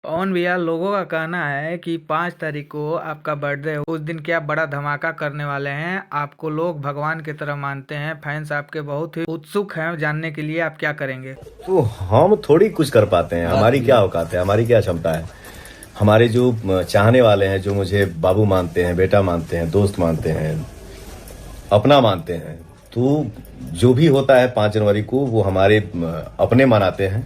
पवन भैया, लोगों का कहना है कि 5 तारीख को आपका बर्थडे है। उस दिन क्या बड़ा धमाका करने वाले हैं। आपको लोग भगवान की तरह मानते हैं। फैंस आपके बहुत ही उत्सुक हैं जानने के लिए आप क्या करेंगे। तो हम थोड़ी कुछ कर पाते हैं। हमारी क्या औकात है, हमारी क्या क्षमता है। हमारे जो चाहने वाले हैं, जो मुझे बाबू मानते हैं, बेटा मानते हैं, दोस्त मानते हैं, अपना मानते हैं, तो जो भी होता है 5 जनवरी को वो हमारे अपने मनाते हैं।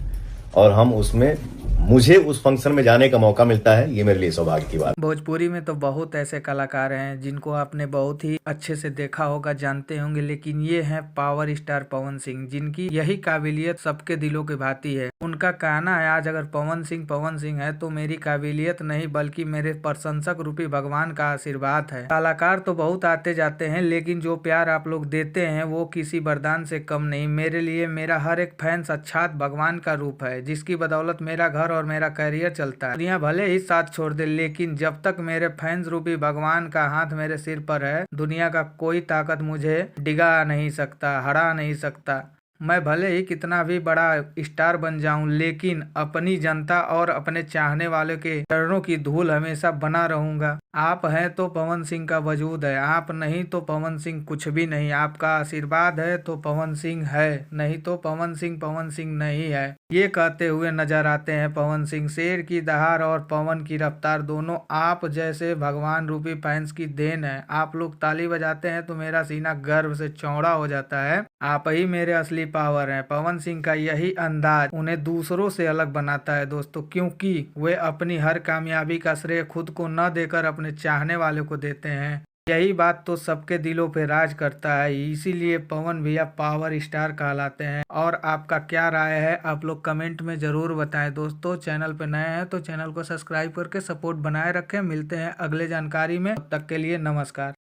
और हम उसमें मुझे उस फंक्शन में जाने का मौका मिलता है, ये मेरे लिए सौभाग्य की बात। भोजपुरी में तो बहुत ऐसे कलाकार हैं जिनको आपने बहुत ही अच्छे से देखा होगा, जानते होंगे, लेकिन ये हैं पावर स्टार पवन सिंह, जिनकी यही काबिलियत सबके दिलों की भांति है। उनका कहना है आज अगर पवन सिंह है तो मेरी काबिलियत नहीं बल्कि मेरे प्रशंसक रूपी भगवान का आशीर्वाद है। कलाकार तो बहुत आते जाते हैं लेकिन जो प्यार आप लोग देते हैं वो किसी वरदान से कम नहीं। मेरे लिए मेरा हर एक फैन साक्षात भगवान का रूप है, जिसकी बदौलत मेरा घर और मेरा करियर चलता है। दुनिया भले ही साथ छोड़ दे लेकिन जब तक मेरे फैंस रूपी भगवान का हाथ मेरे सिर पर है, दुनिया का कोई ताकत मुझे डिगा नहीं सकता, हरा नहीं सकता। मैं भले ही कितना भी बड़ा स्टार बन जाऊं लेकिन अपनी जनता और अपने चाहने वालों के चरणों की धूल हमेशा बना रहूंगा। आप हैं तो पवन सिंह का वजूद है, आप नहीं तो पवन सिंह कुछ भी नहीं। आपका आशीर्वाद है तो पवन सिंह है, नहीं तो पवन सिंह नहीं है। ये कहते हुए नजर आते हैं पवन सिंह। शेर की दहाड़ और पवन की रफ्तार दोनों आप जैसे भगवान रूपी फैंस की देन है। आप लोग ताली बजाते हैं तो मेरा सीना गर्व से चौड़ा हो जाता है। आप ही मेरे असली पावर हैं। पवन सिंह का यही अंदाज उन्हें दूसरों से अलग बनाता है दोस्तों, क्योंकि वे अपनी हर कामयाबी का श्रेय खुद को न देकर अपने चाहने वालों को देते हैं। यही बात तो सबके दिलों पे राज करता है, इसीलिए पवन भैया पावर स्टार कहलाते हैं। और आपका क्या राय है आप लोग कमेंट में जरूर बताएं दोस्तों। चैनल पे नए हैं तो चैनल को सब्सक्राइब करके सपोर्ट बनाए रखें। मिलते हैं अगले जानकारी में, तब तक के लिए नमस्कार।